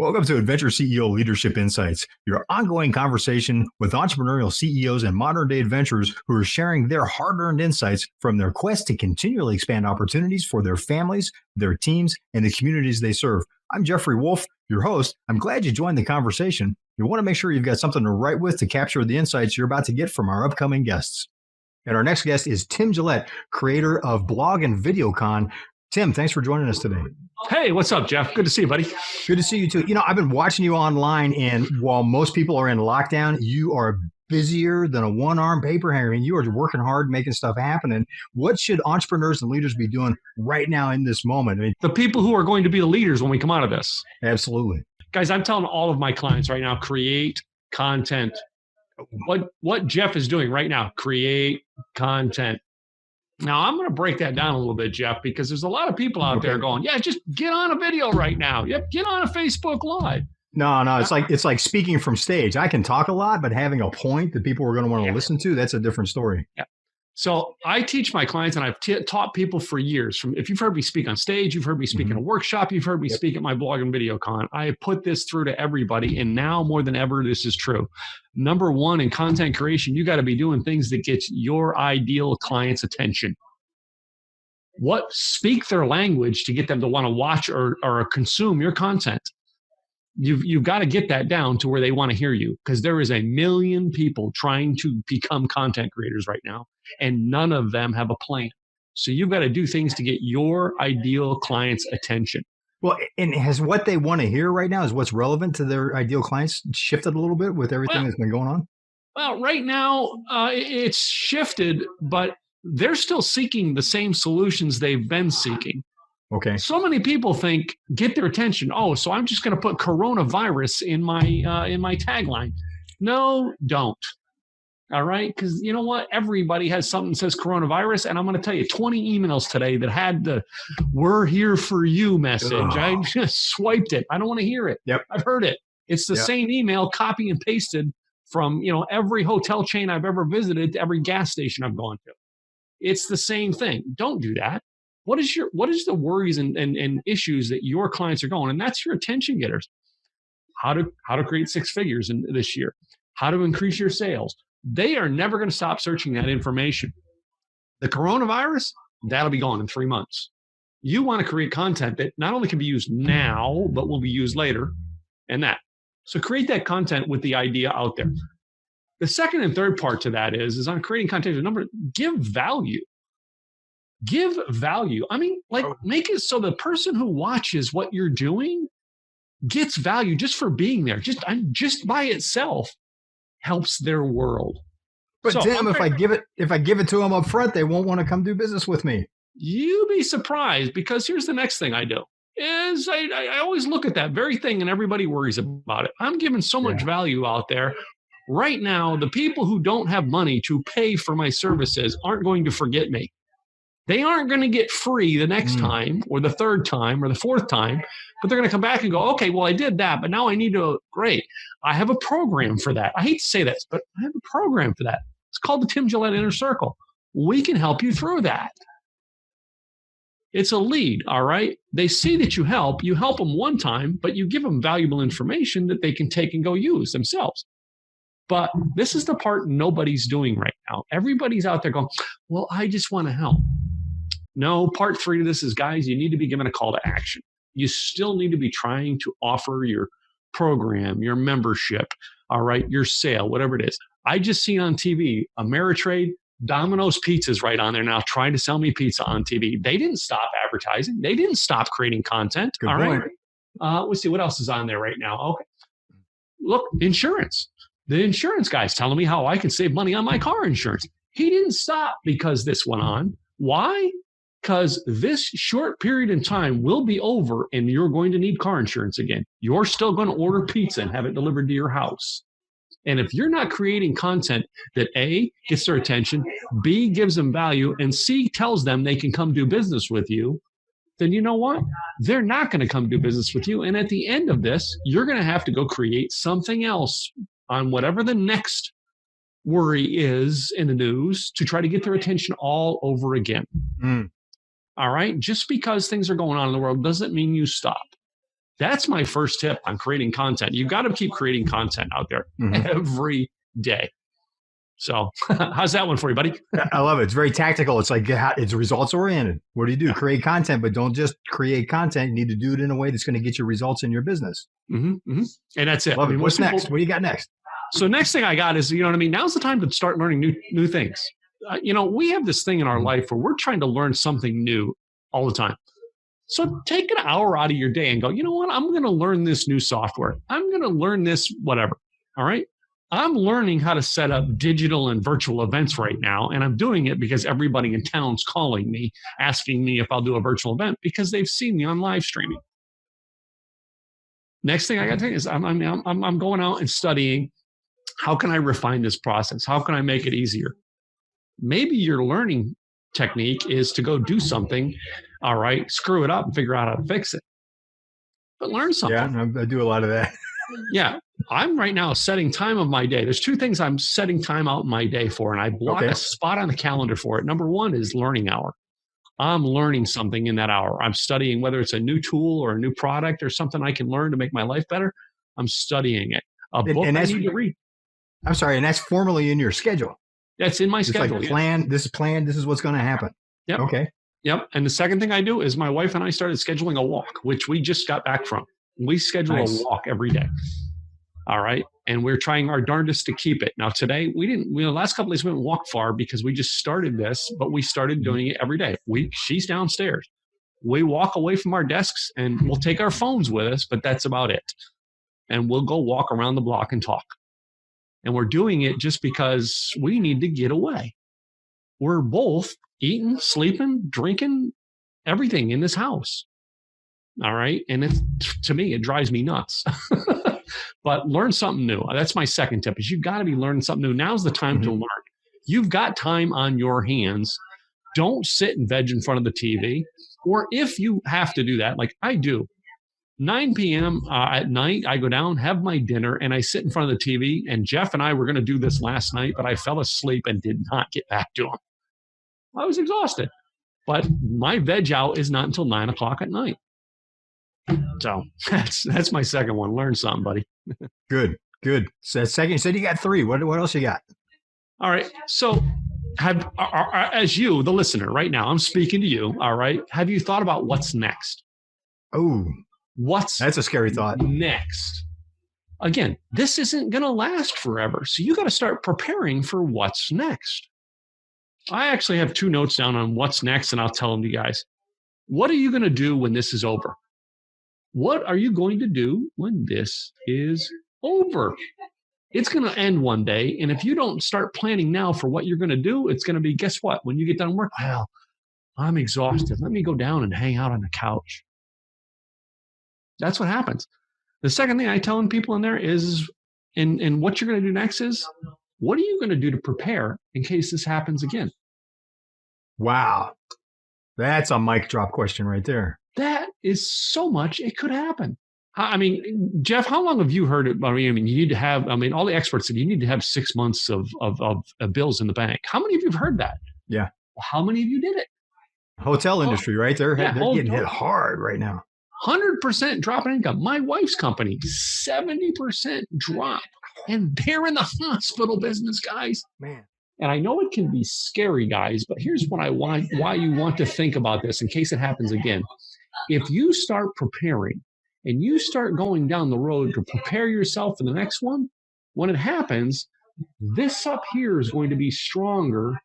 Welcome to Adventure CEO Leadership Insights, your ongoing conversation with entrepreneurial CEOs and modern day adventurers who are sharing their hard earned insights from their quest to continually expand opportunities for their families, their teams, and the communities they serve. I'm Jeffrey Wolf, your host. I'm glad you joined the conversation. You want to make sure you've got something to write with to capture the insights you're about to get from our upcoming guests. And our next guest is Tim Gillette, creator of Blog and VideoCon. Tim, thanks for joining us today. Hey, what's up, Jeff? Good to see you, buddy. Good to see you too. I've been watching you online, and while most people are in lockdown, you are busier than a one-armed paper hanger. I mean, you are working hard, making stuff happen. And what should entrepreneurs and leaders be doing right now in this moment? I mean, the people who are going to be the leaders when we come out of this. Absolutely. Guys, I'm telling all of my clients right now, create content. What Jeff is doing right now, create content. Now, I'm going to break that down a little bit, Jeff, because there's a lot of people out there going, yeah, just get on a video right now. Yep, get on a Facebook Live. No, it's like speaking from stage. I can talk a lot, but having a point that people are going to want to listen to, that's a different story. Yeah. So I teach my clients, and I've taught people for years. If you've heard me speak on stage, you've heard me speak in a workshop, you've heard me speak at my blog and VideoCon. I put this through to everybody, and now more than ever, this is true. Number one, in content creation, you got to be doing things that get your ideal client's attention. Speak their language to get them to want to watch or consume your content. You've got to get that down to where they want to hear you, because there is a million people trying to become content creators right now, and none of them have a plan. So you've got to do things to get your ideal client's attention. Well, and has what they want to hear right now is what's relevant to their ideal clients shifted a little bit with everything that's been going on? Well, right now it's shifted, but they're still seeking the same solutions they've been seeking. Okay. So many people think, get their attention. Oh, so I'm just going to put coronavirus in my tagline. No, don't. All right. Because you know what? Everybody has something that says coronavirus. And I'm going to tell you 20 emails today that had the "we're here for you" message. I just swiped it. I don't want to hear it. Yep. I've heard it. It's the same email copy and pasted from, every hotel chain I've ever visited to every gas station I've gone to. It's the same thing. Don't do that. What is the worries and issues that your clients are going? And that's your attention getters. How to create six figures in this year, how to increase your sales. They are never going to stop searching that information. The coronavirus, that'll be gone in 3 months. You want to create content that not only can be used now, but will be used later, and that. So create that content with the idea out there. The second and third part to that is on creating content. Give value. Give value. I mean, make it so the person who watches what you're doing gets value just for being there. Just by itself helps their world. But so, Tim, if I give it to them up front, they won't want to come do business with me. You'd be surprised, because here's the next thing I do is I always look at that very thing, and everybody worries about it. I'm giving so much value out there. Right now, the people who don't have money to pay for my services aren't going to forget me. They aren't going to get free the next time or the third time or the fourth time, but they're going to come back and go, okay, well, I did that, but now I need to, great. I have a program for that. I hate to say this, but I have a program for that. It's called the Tim Gillette Inner Circle. We can help you through that. It's a lead, all right? They see that you help them one time, but you give them valuable information that they can take and go use themselves. But this is the part nobody's doing right now. Everybody's out there going, well, I just want to help. No, part 3 to this is, guys, you need to be given a call to action. You still need to be trying to offer your program, your membership, all right, your sale, whatever it is. I just seen on TV, Ameritrade, Domino's Pizza's right on there now trying to sell me pizza on TV. They didn't stop advertising. They didn't stop creating content. Good all point. Right. Let's see what else is on there right now. Okay. Look, insurance. The insurance guy's telling me how I can save money on my car insurance. He didn't stop because this went on. Why? Because this short period in time will be over, and you're going to need car insurance again. You're still going to order pizza and have it delivered to your house. And if you're not creating content that A, gets their attention, B, gives them value, and C, tells them they can come do business with you, then you know what? They're not going to come do business with you. And at the end of this, you're going to have to go create something else on whatever the next worry is in the news to try to get their attention all over again. All right. Just because things are going on in the world doesn't mean you stop. That's my first tip on creating content. You've got to keep creating content out there every day. So how's that one for you, buddy? I love it. It's very tactical. It's like, it's results oriented. What do you do? Create content, but don't just create content. You need to do it in a way that's going to get you results in your business. And that's it. Love it. What's next? What do you got next? So next thing I got is, you know what I mean? Now's the time to start learning new things. We have this thing in our life where we're trying to learn something new all the time. So take an hour out of your day and go, you know what? I'm going to learn this new software. I'm going to learn this, whatever. All right. I'm learning how to set up digital and virtual events right now. And I'm doing it because everybody in town's calling me, asking me if I'll do a virtual event because they've seen me on live streaming. Next thing I got to tell you is I'm going out and studying. How can I refine this process? How can I make it easier? Maybe your learning technique is to go do something. All right, screw it up and figure out how to fix it. But learn something. Yeah, I do a lot of that. Yeah, I'm right now setting time of my day. There's two things I'm setting time out in my day for, and I block a spot on the calendar for it. Number one is learning hour. I'm learning something in that hour. I'm studying, whether it's a new tool or a new product or something I can learn to make my life better. I'm studying it. A book I need to read. I'm sorry, and that's formally in your schedule. That's in my schedule. Like planned. This is planned. This is what's going to happen. Yep. Okay. Yep. And the second thing I do is my wife and I started scheduling a walk, which we just got back from. We schedule a walk every day. All right. And we're trying our darndest to keep it. Now, today, the last couple of days we didn't walk far because we just started this, but we started doing it every day. She's downstairs. We walk away from our desks and we'll take our phones with us, but that's about it. And we'll go walk around the block and talk. And we're doing it just because we need to get away. We're both eating, sleeping, drinking, everything in this house. All right. And to me, it drives me nuts. But learn something new. That's my second tip is you've got to be learning something new. Now's the time to learn. You've got time on your hands. Don't sit and veg in front of the TV. Or if you have to do that, like I do, 9 p.m. At night, I go down, have my dinner, and I sit in front of the TV. And Jeff and I were going to do this last night, but I fell asleep and did not get back to him. I was exhausted. But my veg out is not until 9 o'clock at night. So that's my second one. Learn something, buddy. Good. So second, you said you got 3. What else you got? All right. So as you, the listener, right now, I'm speaking to you. All right. Have you thought about what's next? Oh, that's a scary thought. Next. Again, this isn't going to last forever. So you got to start preparing for what's next. I actually have 2 notes down on what's next, and I'll tell them to you guys. What are you going to do when this is over? What are you going to do when this is over? It's going to end one day. And if you don't start planning now for what you're going to do, it's going to be, guess what? When you get done work, well, I'm exhausted. Let me go down and hang out on the couch. That's what happens. The second thing I tell people in there is, and what you're going to do next is, what are you going to do to prepare in case this happens again? Wow. That's a mic drop question right there. That is so much it could happen. I mean, Jeff, how long have you heard it? I mean, you need to have, all the experts said you need to have 6 months of bills in the bank. How many of you have heard that? Yeah. Well, how many of you did it? Hotel industry, right? They're getting hit hard right now. 100% drop in income. My wife's company, 70% drop. And they're in the hospital business, guys. Man. And I know it can be scary, guys, but here's what why you want to think about this in case it happens again. If you start preparing and you start going down the road to prepare yourself for the next one, when it happens, this up here is going to be stronger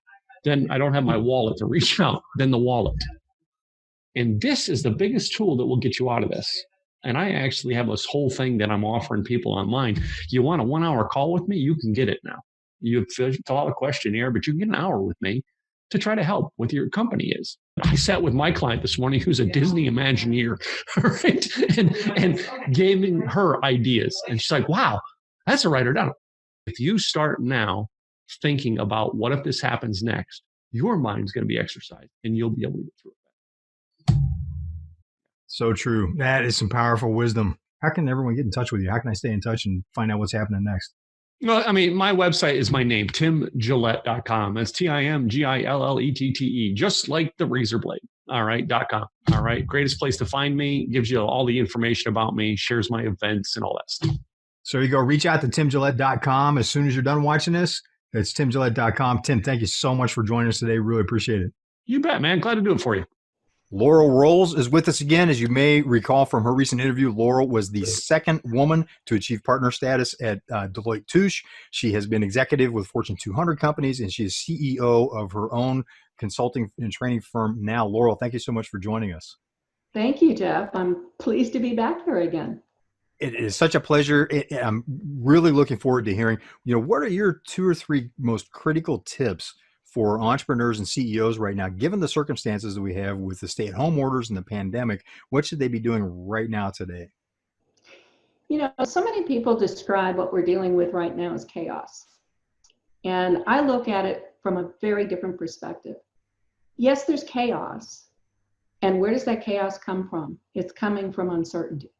than, I don't have my wallet to reach out, than the wallet. And this is the biggest tool that will get you out of this. And I actually have this whole thing that I'm offering people online. You want a 1-hour call with me? You can get it now. You fill out a questionnaire, but you can get an hour with me to try to help with your company is. I sat with my client this morning who's a Disney Imagineer, right? And gave her ideas. And she's like, wow, that's a writer down. If you start now thinking about what if this happens next, your mind's going to be exercised and you'll be able to get through it. So true. That is some powerful wisdom. How can everyone get in touch with you? How can I stay in touch and find out what's happening next? Well, my website is my name, timgillette.com. That's TimGillette, just like the razor blade. All right. .com. All right. Greatest place to find me. Gives you all the information about me, shares my events and all that stuff. So you go reach out to timgillette.com as soon as you're done watching this. It's timgillette.com. Tim, thank you so much for joining us today. Really appreciate it. You bet, man. Glad to do it for you. Laurel Rolls is with us again. As you may recall from her recent interview, Laurel was the second woman to achieve partner status at Delloitte-Touche. She has been executive with Fortune 200 companies, and she is CEO of her own consulting and training firm now. Laurel, thank you so much for joining us. Thank you, Jeff. I'm pleased to be back here again. It is such a pleasure. I'm really looking forward to hearing, what are your 2 or 3 most critical tips for entrepreneurs and CEOs right now, given the circumstances that we have with the stay-at-home orders and the pandemic? What should they be doing right now today? So many people describe what we're dealing with right now as chaos. And I look at it from a very different perspective. Yes, there's chaos. And where does that chaos come from? It's coming from uncertainty.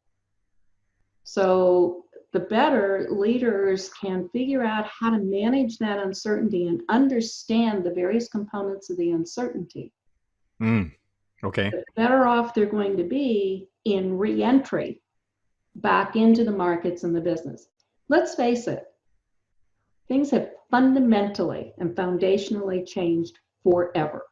So the better leaders can figure out how to manage that uncertainty and understand the various components of the uncertainty. Okay. The better off they're going to be in re-entry back into the markets and the business. Let's face it, things have fundamentally and foundationally changed forever.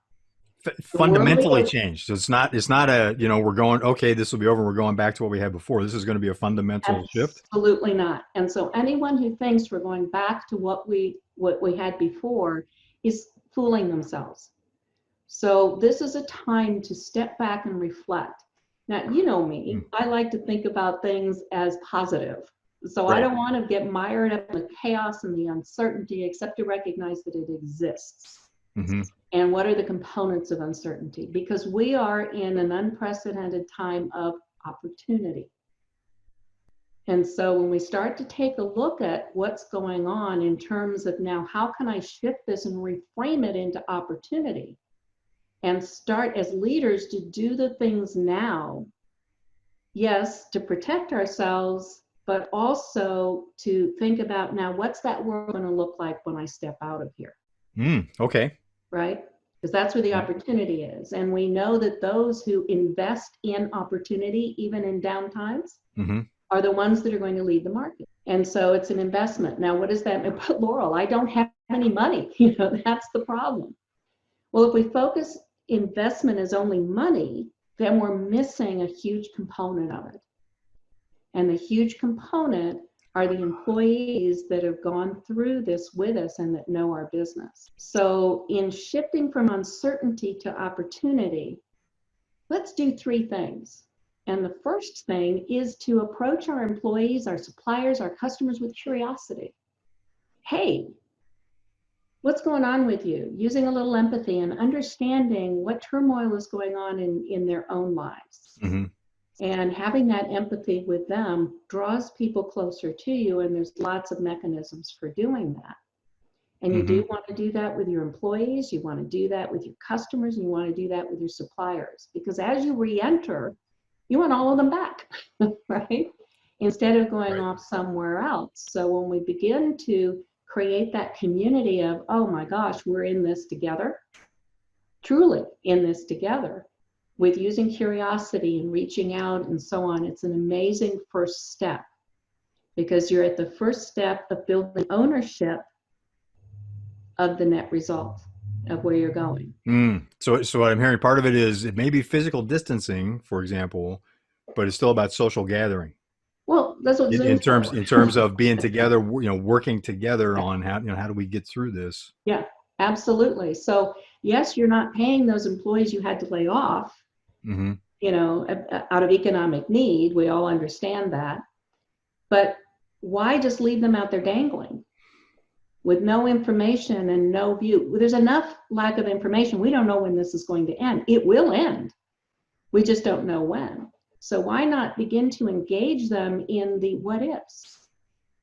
Fundamentally changed. So it's not a, we're going, okay, this will be over. We're going back to what we had before. This is going to be a fundamental shift. Absolutely not. And so anyone who thinks we're going back to what we had before is fooling themselves. So this is a time to step back and reflect. Now, you know me, I like to think about things as positive. So right. I don't want to get mired up in the chaos and the uncertainty, except to recognize that it exists. Mm-hmm. And what are the components of uncertainty? Because we are in an unprecedented time of opportunity. And so when we start to take a look at what's going on in terms of now, how can I shift this and reframe it into opportunity and start as leaders to do the things now, yes, to protect ourselves, but also to think about now, what's that world going to look like when I step out of here? Okay. Right? Because that's where the opportunity is. And we know that those who invest in opportunity, even in down times, are the ones that are going to lead the market. And so it's an investment. Now, what does that mean? But Laurel, I don't have any money. That's the problem. Well, if we focus investment as only money, then we're missing a huge component of it. And the huge component are the employees that have gone through this with us and that know our business. So in shifting from uncertainty to opportunity, let's do 3 things. And the first thing is to approach our employees, our suppliers, our customers with curiosity. Hey, what's going on with you? Using a little empathy and understanding what turmoil is going on in their own lives. Mm-hmm. And having that empathy with them draws people closer to you, and there's lots of mechanisms for doing that. And you do want to do that with your employees, you want to do that with your customers, and you want to do that with your suppliers. Because as you re-enter, you want all of them back, right? Instead of going off somewhere else. So when we begin to create that community of, oh my gosh, we're in this together, truly in this together, with using curiosity and reaching out and so on, it's an amazing first step, because you're at the first step of building ownership of the net result of where you're going. So what I'm hearing, part of it is it may be physical distancing, for example, but it's still about social gathering. Well, that's what in terms of being together, working together on how do we get through this? Yeah, absolutely. So yes, you're not paying those employees you had to lay off, out of economic need. We all understand that. But why just leave them out there dangling with no information and no view? There's enough lack of information. We don't know when this is going to end. It will end. We just don't know when. So why not begin to engage them in the what ifs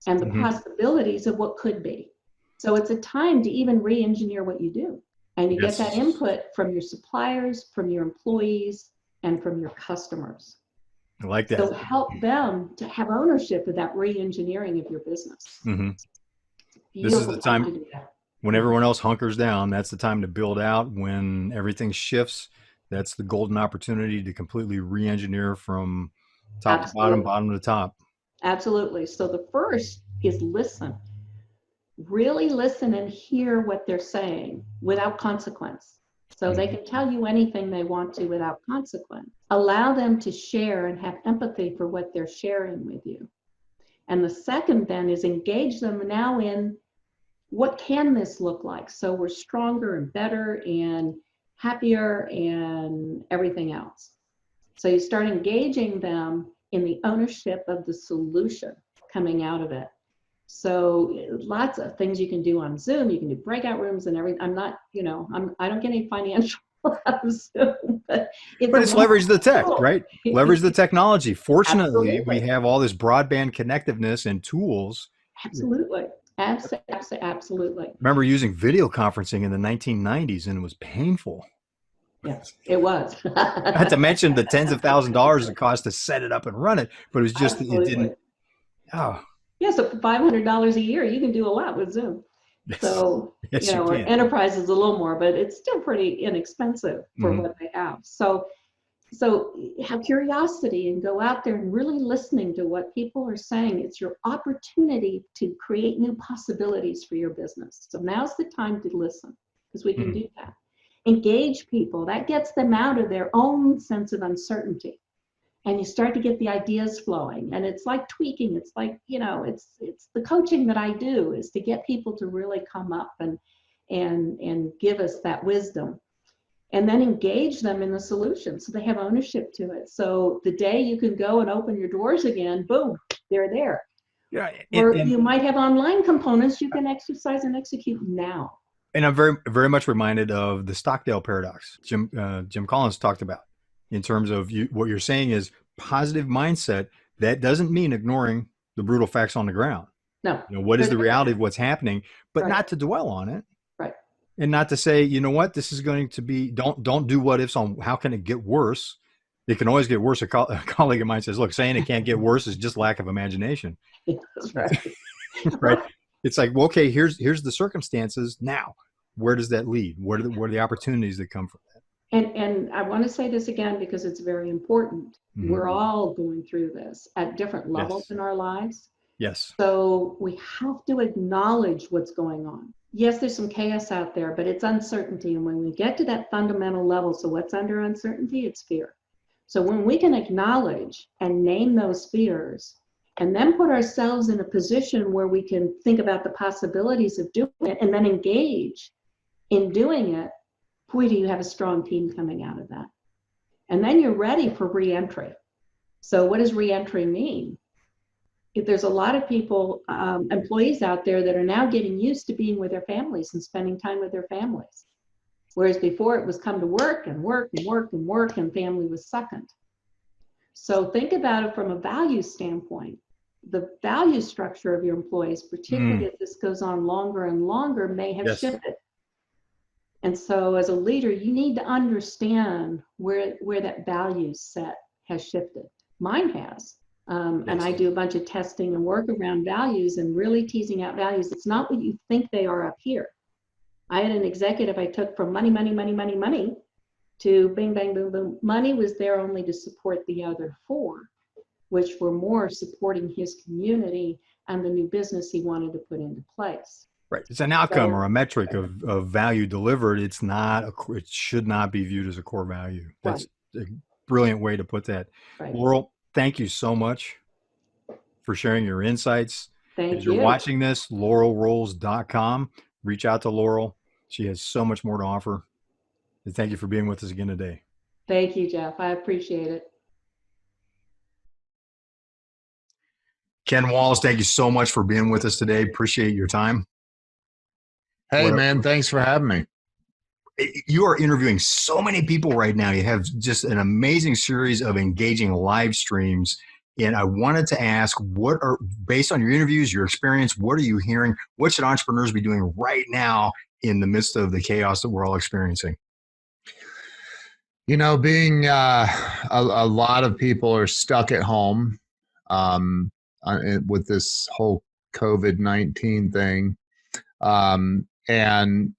and the possibilities of what could be? So it's a time to even re-engineer what you do. And you get that input from your suppliers, from your employees, and from your customers. I like that. So help them to have ownership of that re-engineering of your business. This is the time to do that. When everyone else hunkers down, that's the time to build out. When everything shifts, That's the golden opportunity to completely re-engineer from top to Absolutely. bottom to top. Absolutely. So the first is listen. Really listen and hear what they're saying without consequence. So they can tell you anything they want to without consequence. Allow them to share and have empathy for what they're sharing with you. And the second then is engage them now in what can this look like? So we're stronger and better and happier and everything else. So you start engaging them in the ownership of the solution coming out of it. So lots of things you can do on Zoom. You can do breakout rooms and everything. I'm not, I don't get any financial out of Zoom, but it's leverage the tech, right? Leverage the technology. Fortunately, Absolutely. we have all this broadband connectiveness and tools. Absolutely. Absolutely. Remember using video conferencing in the 1990s, and it was painful. Yes, it was. Not to mention the tens of thousands of dollars it cost to set it up and run it, but it was just, Absolutely. it didn't. Oh. Yeah, so for $500 a year, you can do a lot with Zoom. So, yes, enterprise is a little more, but it's still pretty inexpensive for what they have. So have curiosity and go out there and really listening to what people are saying. It's your opportunity to create new possibilities for your business. So now's the time to listen, because we can do that. Engage people. That gets them out of their own sense of uncertainty. And you start to get the ideas flowing. And it's like tweaking. It's like, it's the coaching that I do, is to get people to really come up and give us that wisdom. And then engage them in the solution so they have ownership to it. So the day you can go and open your doors again, boom, they're there. Yeah, or you might have online components you can exercise and execute now. And I'm very, very much reminded of the Stockdale paradox Jim Collins talked about, in terms of what you're saying is positive mindset. That doesn't mean ignoring the brutal facts on the ground. No. What is the reality of what's happening, but not to dwell on it. Right. And not to say, you know what, this is going to be, don't do what ifs on how can it get worse. It can always get worse. A colleague of mine says, look, saying it can't get worse is just lack of imagination. That's right. Right. It's like, well, okay, here's the circumstances. Now, where does that lead? What are the opportunities that come from that? And I want to say this again, because it's very important. We're all going through this at different levels in our lives. Yes. So we have to acknowledge what's going on. Yes, there's some chaos out there, but it's uncertainty. And when we get to that fundamental level, so what's under uncertainty? It's fear. So when we can acknowledge and name those fears, and then put ourselves in a position where we can think about the possibilities of doing it and then engage in doing it, boy, do you have a strong team coming out of that. And then you're ready for reentry. So what does reentry mean? If there's a lot of people, employees out there that are now getting used to being with their families and spending time with their families. Whereas before it was come to work and work and work and work, and family was second. So think about it from a value standpoint. The value structure of your employees, particularly as this goes on longer and longer, may have shifted. And so as a leader, you need to understand where that value set has shifted. Mine has. And I do a bunch of testing and work around values and really teasing out values. It's not what you think they are up here. I had an executive I took from money, money, money, money, money to bing, bang, boom, boom. Money was there only to support the other four, which were more supporting his community and the new business he wanted to put into place. Right. It's an outcome or a metric of value delivered. It's not, it should not be viewed as a core value. That's a brilliant way to put that. Right. Laurel, thank you so much for sharing your insights. Thank you. You're watching this, laurelrolls.com. Reach out to Laurel. She has so much more to offer. And thank you for being with us again today. Thank you, Jeff. I appreciate it. Ken Wallace, thank you so much for being with us today. Appreciate your time. Hey, man, thanks for having me. You are interviewing so many people right now. You have just an amazing series of engaging live streams. And I wanted to ask, based on your interviews, your experience, what are you hearing? What should entrepreneurs be doing right now in the midst of the chaos that we're all experiencing? You know, being a lot of people are stuck at home with this whole COVID-19 thing. And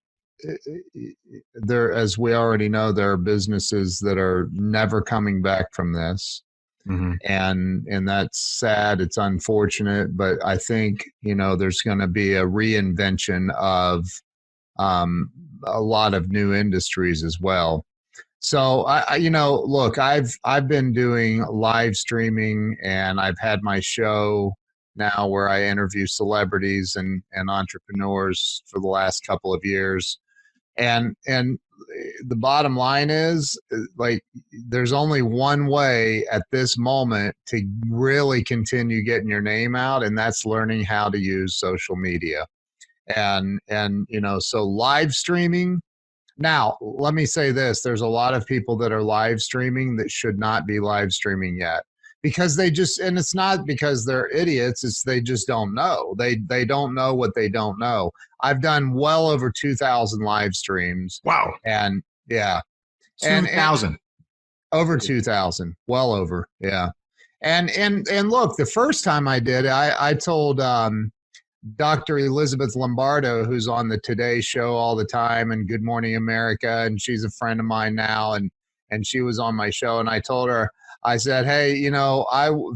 there, as we already know, there are businesses that are never coming back from this. Mm-hmm. And that's sad. It's unfortunate, but I think, there's going to be a reinvention of a lot of new industries as well. So look, I've been doing live streaming, and I've had my show now where I interview celebrities and entrepreneurs for the last couple of years. And the bottom line is, like, there's only one way at this moment to really continue getting your name out, and that's learning how to use social media. And so live streaming. Now, let me say this. There's a lot of people that are live streaming that should not be live streaming yet, because and it's not because they're idiots. It's they just don't know. They don't know what they don't know. I've done well over 2,000 live streams. Wow. And yeah. 2,000. Over 2,000. Well over. Yeah. And look, the first time I did, I told Dr. Elizabeth Lombardo, who's on the Today Show all the time and Good Morning America, and she's a friend of mine now, and she was on my show, and I told her, I said, hey,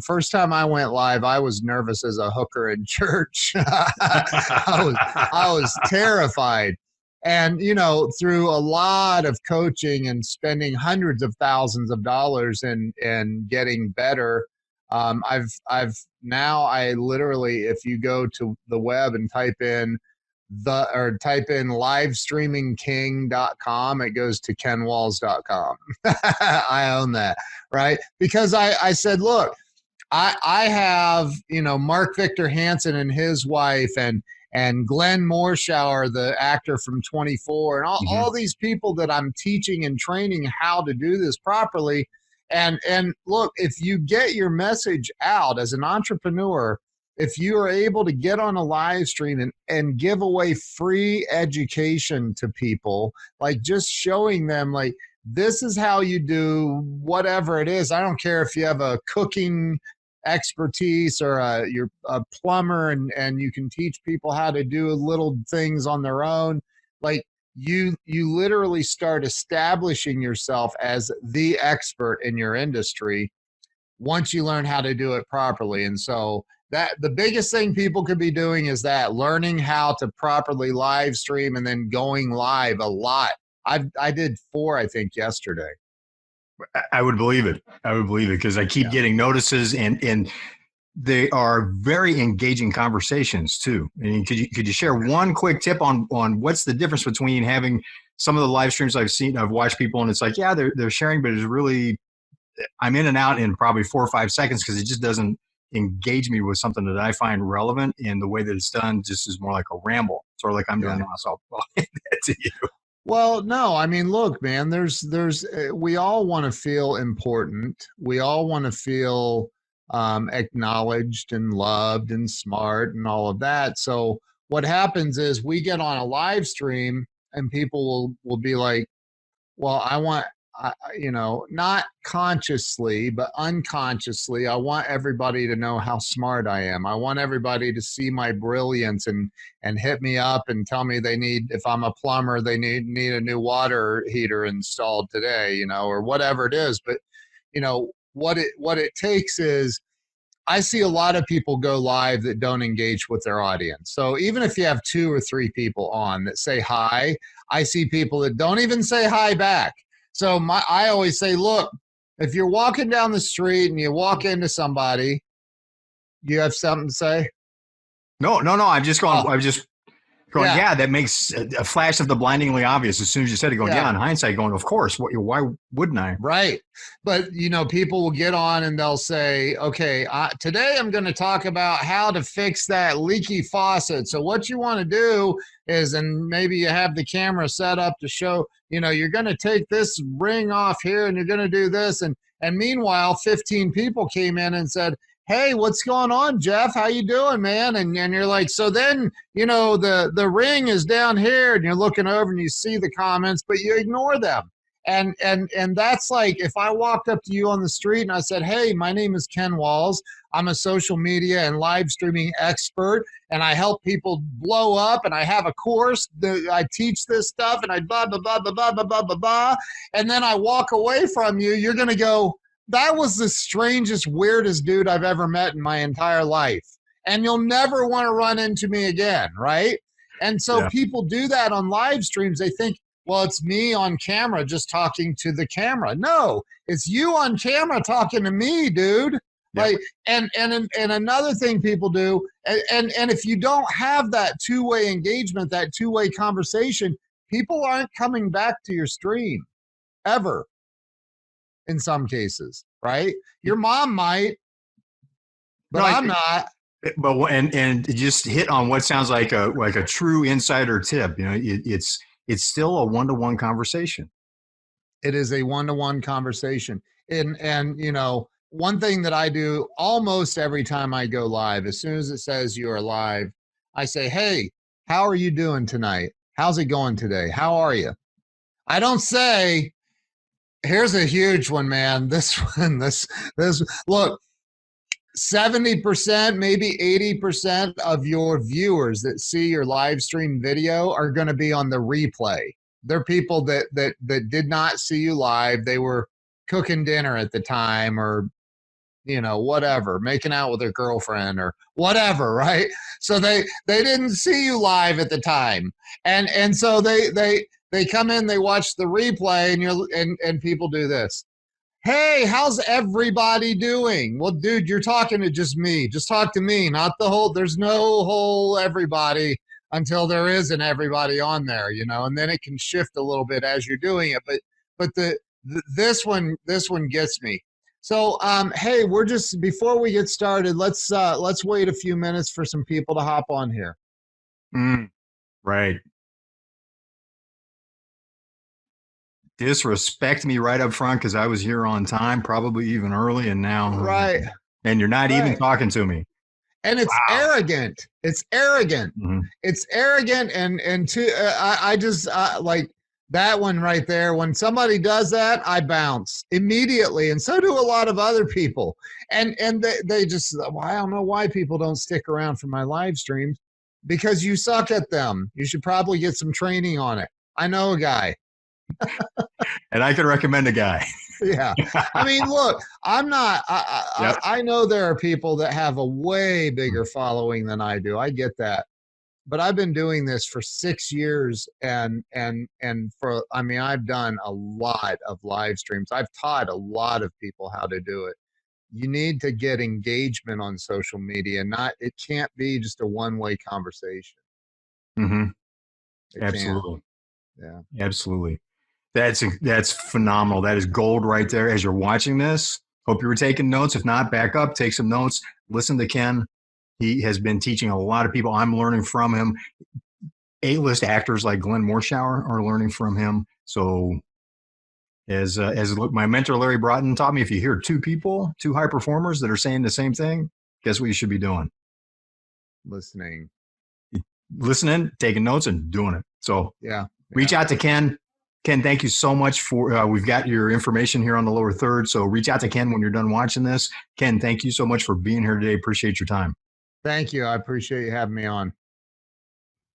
first time I went live, I was nervous as a hooker in church. I was terrified. And, through a lot of coaching and spending hundreds of thousands of dollars and getting better, I literally, if you go to the web and type in livestreamingking.com, it goes to kenwalls.com. I own that, right? Because I said, look, I have, Mark Victor Hansen and his wife and Glenn Morshower, the actor from 24, and all these people that I'm teaching and training how to do this properly. And look, if you get your message out as an entrepreneur, if you are able to get on a live stream and give away free education to people, like just showing them, like, this is how you do whatever it is. I don't care if you have a cooking expertise or you're a plumber and you can teach people how to do little things on their own. Like, you literally start establishing yourself as the expert in your industry once you learn how to do it properly. And so that the biggest thing people could be doing is that, learning how to properly live stream and then going live a lot. I did 4, I think, yesterday. I would believe it. Because I keep getting notices, and they are very engaging conversations too. And could you share one quick tip on what's the difference between having some of the live streams I've watched people, and it's like, yeah, they're sharing, but it's really, I'm in and out in probably 4 or 5 seconds because it just doesn't engage me with something that I find relevant, and the way that it's done just is more like a ramble, sort of like I'm doing to myself. To you. Well, no, I mean, look, man, we all want to feel important. We all want to feel acknowledged and loved and smart and all of that. So what happens is we get on a live stream and people will be like, well, I want, not consciously, but unconsciously, I want everybody to know how smart I am. I want everybody to see my brilliance and hit me up and tell me if I'm a plumber, they need a new water heater installed today, or whatever it is. But, what it takes is, I see a lot of people go live that don't engage with their audience. So even if you have 2 or 3 people on that say hi, I see people that don't even say hi back. So I always say, look, if you're walking down the street and you walk into somebody, you have something to say? No. I'm just going. I'm just going. Yeah. Yeah, that makes a flash of the blindingly obvious. As soon as you said it, going, yeah. In hindsight, going, of course. Why wouldn't I? Right. But people will get on and they'll say, okay, today I'm going to talk about how to fix that leaky faucet. So what you want to do is, and maybe you have the camera set up to show, you're going to take this ring off here and you're going to do this. And meanwhile, 15 people came in and said, hey, what's going on, Jeff? How you doing, man? And you're like, so then, the ring is down here, and you're looking over and you see the comments, but you ignore them. And that's like if I walked up to you on the street and I said, hey, my name is Ken Walls. I'm a social media and live streaming expert, and I help people blow up, and I have a course that I teach this stuff, and I blah, blah, blah, blah, blah, blah, blah, blah, blah. And then I walk away from you, you're going to go, that was the strangest, weirdest dude I've ever met in my entire life. And you'll never want to run into me again, right? And so people do that on live streams. They think, well, it's me on camera just talking to the camera. No, it's you on camera talking to me, dude. Like, and another thing people do, and if you don't have that two-way engagement, that two-way conversation, people aren't coming back to your stream ever. In some cases, right? Your mom might, but I'm not. But and just hit on what sounds like a true insider tip. You know, it's still a one-to-one conversation. It is a one-to-one conversation. And you know, one thing that I do almost every time I go live, as soon as it says you are live, I say, hey, how are you doing tonight? How's it going today? How are you? I don't say, here's a huge one, man. This one, this look, 70%, maybe 80% of your viewers that see your live stream video are going to be on the replay. They're people that did not see you live. They were cooking dinner at the time, or you know, whatever, making out with their girlfriend or whatever, right? So they didn't see you live at the time. And so they come in, they watch the replay, and people do this. Hey, how's everybody doing? Well, dude, you're talking to just me. Just talk to me, not the whole, there's no whole everybody until there is an everybody on there, you know, and then it can shift a little bit as you're doing it. But this one gets me. So, hey, we're just, before we get started, let's wait a few minutes for some people to hop on here. Right. Disrespect me right up front because I was here on time, probably even early, and now and you're not even talking to me. And it's arrogant. It's arrogant. It's arrogant, and I just like that one right there. When somebody does that, I bounce immediately, and so do a lot of other people. And they just, well, I don't know why people don't stick around for my live streams, because you suck at them. You should probably get some training on it. I know a guy. And I can recommend a guy. Yeah. I mean, look, I'm not, I know there are people that have a way bigger following than I do. I get that. But I've been doing this for 6 years, and for, I mean, I've done a lot of live streams. I've taught a lot of people how to do it. You need to get engagement on social media. It can't be just a one-way conversation. Absolutely. Yeah. Absolutely. That's phenomenal. That is gold right there. As you're watching this, hope you were taking notes. If not, back up, take some notes. Listen to Ken. He has been teaching a lot of people. I'm learning from him. A-list actors like Glenn Morshower are learning from him. So as my mentor Larry Broughton taught me, if you hear two high performers that are saying the same thing, guess what you should be doing? Listening, taking notes, and doing it. So reach out to Ken. Ken, thank you so much for, we've got your information here on the lower third. So reach out to Ken when you're done watching this. Ken, thank you so much for being here today. Appreciate your time. Thank you. I appreciate you having me on.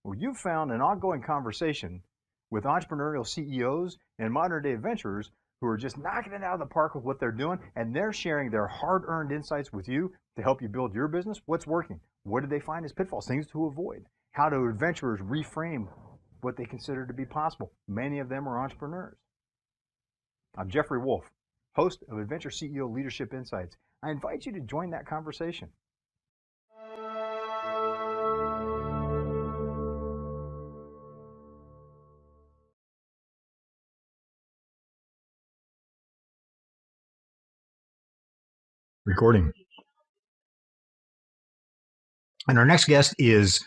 Well, you've found an ongoing conversation with entrepreneurial CEOs and modern day adventurers who are just knocking it out of the park with what they're doing, and they're sharing their hard-earned insights with you to help you build your business. What's working? What did they find as pitfalls, things to avoid? How do adventurers reframe what they consider to be possible? Many of them are entrepreneurs. I'm Jeffrey Wolf, host of Adventure CEO Leadership Insights. I invite you to join that conversation. Recording. And our next guest is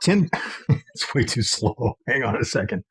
Tim. It's way too slow. Hang on a second.